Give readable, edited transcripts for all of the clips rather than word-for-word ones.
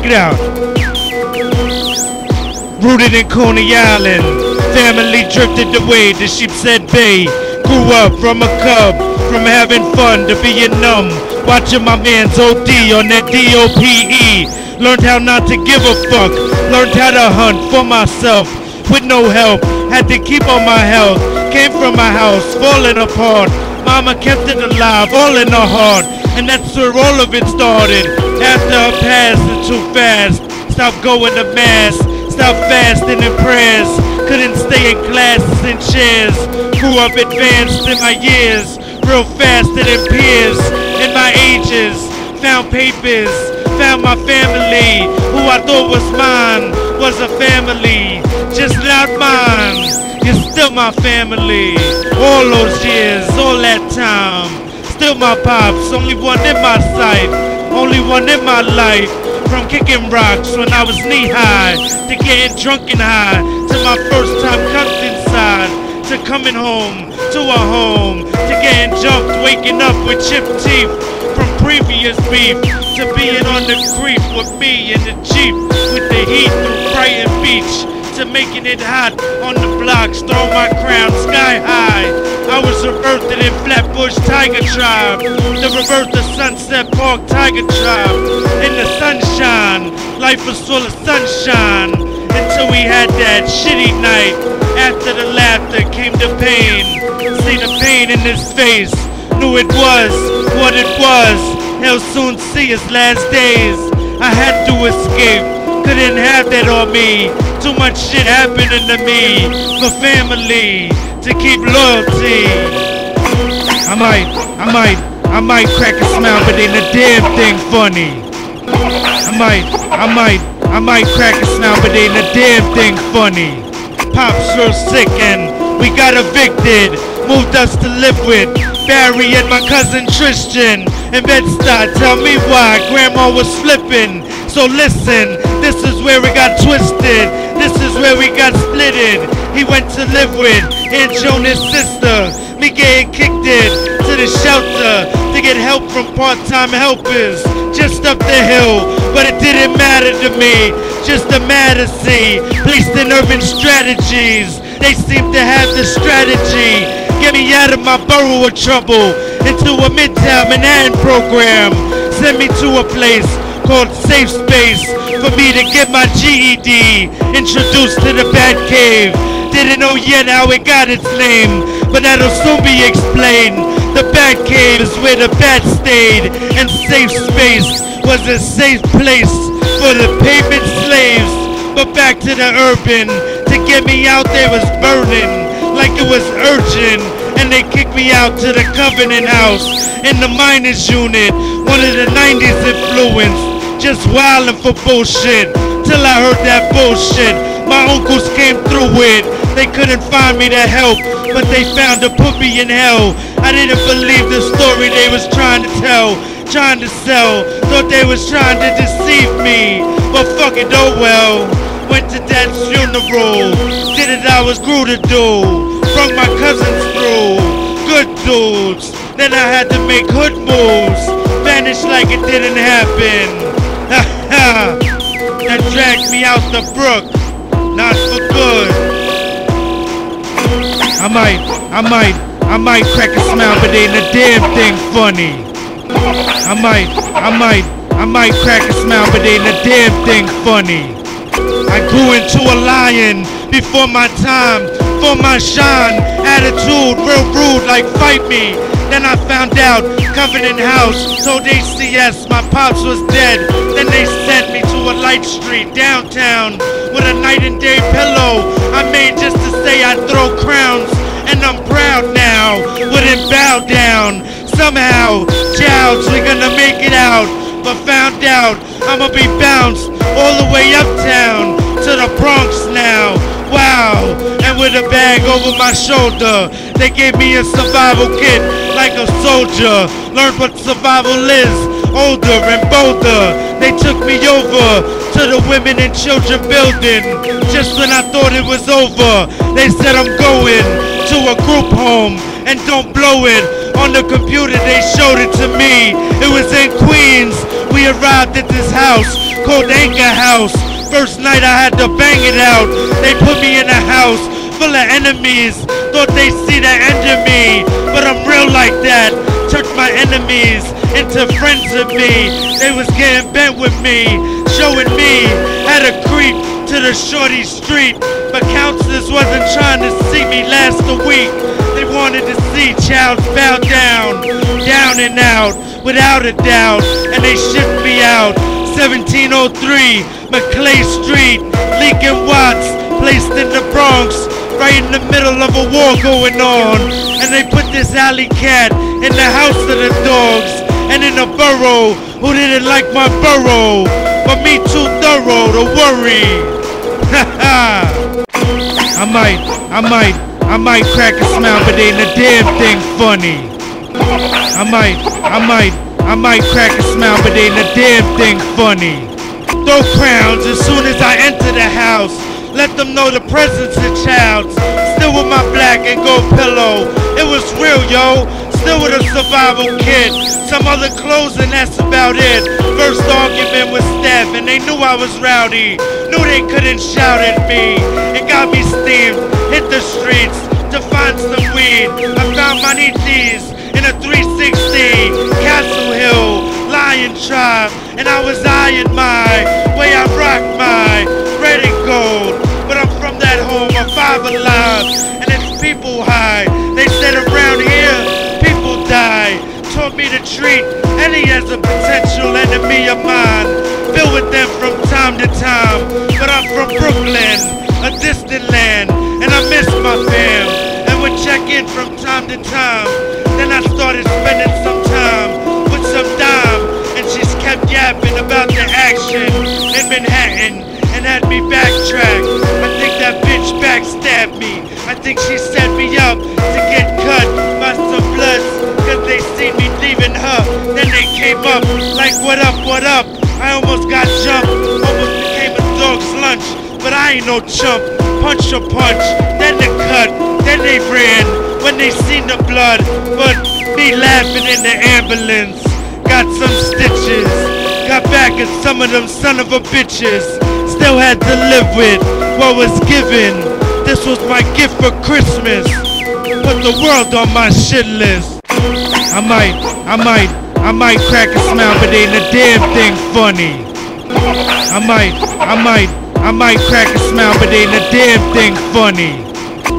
Check it out. Rooted in Coney Island, family drifted away to Sheepshead Bay. Grew up from a cub, from having fun to being numb, watching my man's OD on that DOPE. Learned how not to give a fuck, learned how to hunt for myself with no help. Had to keep on my health, came from my house falling apart. Mama kept it alive, all in her heart, and that's where all of it started. After I passed it too fast, stopped going to mass, stopped fasting and prayers, couldn't stay in classes and chairs. Grew up advanced in my years, real faster than peers in my ages. Found papers, found my family, who I thought was mine, was a family, just not mine. You're still my family, all those years, all that time. Still my pops, only one in my sight, only one in my life. From kicking rocks when I was knee-high, to getting drunk and high, to my first time cuffed inside, to coming home, to a home, to getting jumped, waking up with chipped teeth. From previous beef, to being on the creep with me in the Jeep, with the heat through Brighton Beach, to making it hot on the blocks, throw my crown sky high. I was reverted in Flatbush Tiger Tribe, to revert the Sunset Park Tiger Tribe. In the sunshine, life was full of sunshine, until we had that shitty night. After the laughter came the pain. See the pain in his face, knew it was what it was. He'll soon see his last days. I had to escape, couldn't have that on me. Too much shit happening to me, for family, to keep loyalty. I might crack a smile, but ain't a damn thing funny. I might crack a smile, but ain't a damn thing funny. Pops real sick and we got evicted, moved us to live with Barry and my cousin Tristan in Bed-Stuy. Tell me why Grandma was flipping. So listen, this is where we got twisted, this is where we got splitted. He went to live with Aunt Jonah's sister, me getting kicked in to the shelter to get help from part-time helpers just up the hill. But it didn't matter to me, just a matter see. Placed in urban strategies, they seem to have the strategy. Get me out of my borough of trouble, into a Midtown Manhattan program. Send me to a place called Safe Space for me to get my GED. Introduced to the Bat Cave, didn't know yet how it got its name, but that'll soon be explained. The Bat Cave is where the bats stayed, and Safe Space was a safe place for the pavement slaves. But back to the urban, to get me out there was burning like it was urgent. And they kicked me out to the Covenant House in the miners unit, one of the 90s influence, just wildin' for bullshit, till I heard that bullshit my uncles came through with. They couldn't find me to help, but they found to put me in hell. I didn't believe the story they was trying to tell, trying to sell, thought they was trying to deceive me, but fuck it, oh well. Went to Dad's funeral, did it I was grew to do, brought my cousins through, good dudes. Then I had to make hood moves, vanish like it didn't happen. That dragged me out the brook, not for good. I might crack a smile, but ain't a damn thing funny. I might crack a smile, but ain't a damn thing funny. I grew into a lion before my time, for my shine, attitude real rude like fight me. Then I found out Covenant House told ACS my pops was dead. Then they sent me to a light street downtown with a night and day pillow I made just to say I'd throw crowns. And I'm proud now, wouldn't bow down. Somehow, chyldz, we're gonna make it out. But found out I'ma be bounced all the way uptown to the Bronx now. Wow, and with a bag over my shoulder, they gave me a survival kit like a soldier. Learned what survival is, older and bolder. They took me over to the women and children building. Just when I thought it was over, they said I'm going to a group home and don't blow it. On the computer they showed it to me. It was in Queens. We arrived at this house called Anchor House. First night I had to bang it out. They put me in a house full of enemies. Thought they see the end of me, but I'm real like that. Turned my enemies into friends of me. They was getting bent with me, showing me how to creep to the shorty street. But counselors wasn't trying to see me last a week. They wanted to see chyldz bow down, down and out, without a doubt. And they shipped me out. 1703 McClay Street, Leakin Watts, placed in the Bronx, right in the middle of a war going on. And they put this alley cat in the house of the dogs, and in a borough who didn't like my borough, but me too thorough to worry. I might crack a smile, but ain't a damn thing funny. I might crack a smile, but ain't a damn thing funny. Throw crowns as soon as I enter the house. Let them know the presence of chyldz. Still with my black and gold pillow. It was real, yo. Still with a survival kit. Some other clothes and that's about it. First argument with staff and they knew I was rowdy. Knew they couldn't shout at me. It got me steamed. Hit the streets to find some weed. I found my nieces in a 360. Castle Hill, Lion Tribe. And I was eyeing my way I rock my red and gold. But I'm from that home of Five Alive, and it's people high. They said around here, people die. Taught me to treat any as a potential enemy of mine. Filled with them from time to time. But I'm from Brooklyn, a distant land, and I miss my fam. And would check in from time to time. Then I started spending some time with some dime, and she's kept yapping about the action in Manhattan and had me backtrack. I think that bitch backstabbed me. I think she set me up to get cut by some bloods, cause they seen me leaving her. Then they came up like what up, what up. I almost got jumped, almost became a dog's lunch, but I ain't no chump. Punch or punch, then the cut, then they ran when they seen the blood. But me laughing in the ambulance, got some stitches, got back at some of them son of a bitches. Still had to live with what was given. This was my gift for Christmas. Put the world on my shit list. I might crack a smile, but ain't a damn thing funny. I might crack a smile, but ain't a damn thing funny.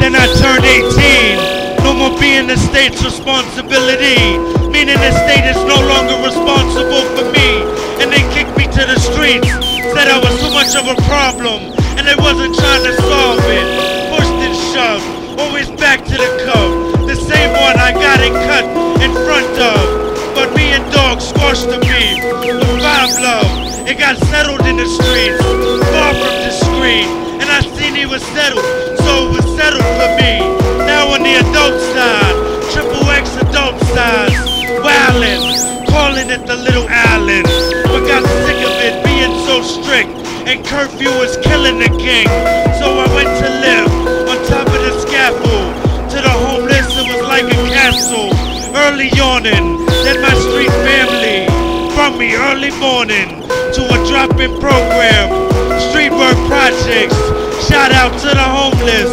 Then I turned 18. No more being the state's responsibility. Meaning the state is no longer responsible for me. And they kicked me to the streets. Said I was too much of a problem, and they wasn't trying to solve it. Pushed and shoved, always back to the cub. The same one I got it cut in front of. But me and dog squashed the beef with 5 love. It got settled in the streets, far from discreet. And I seen he was settled, so it was settled for me. Now on the adult side, XXX adult size, wildin', calling it the little island. But got sick of it being so strict, and curfew was killing the king. So I went to live on top of the scaffold. To the homeless it was like a castle. Early yawning, then my street family from me early morning to a drop-in program. Street work projects, shout out to the homeless.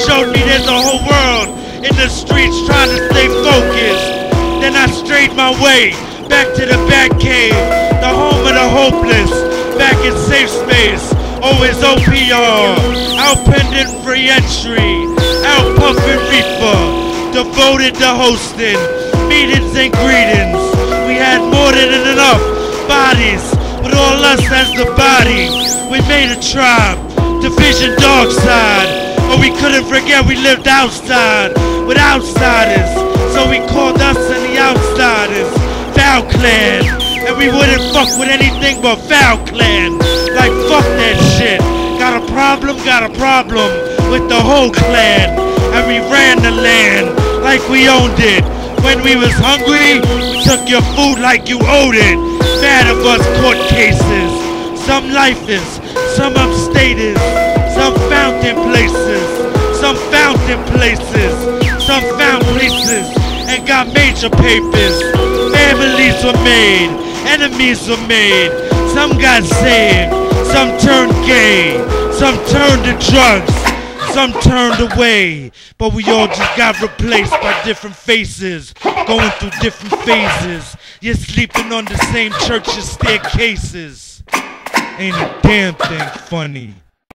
Showed me there's a whole world in the streets trying to stay focused. Then I strayed my way back to the back cave, the home of the hopeless. Back in safe space, always OPR, out pending free entry, out puffin' reefer, devoted to hosting meetings and greetings. We had more than enough bodies, but all us as the body. We made a tribe, division dark side, but we couldn't forget we lived outside with outsiders. So we called us and the outsiders Foul Clan, and we wouldn't fuck with anything but Foul Clan. Like fuck that shit. Got a problem with the whole clan. And we ran the land like we owned it. When we was hungry, we took your food like you owed it. Mad of us court cases, some lifers, some upstaters, some fountain places, some fountain places, some found places, and got major papers. Families were made, enemies were made. Some got saved, some turned gay, some turned to drugs, some turned away. But we all just got replaced by different faces, going through different phases. You're sleeping on the same church's staircases. Ain't a damn thing funny.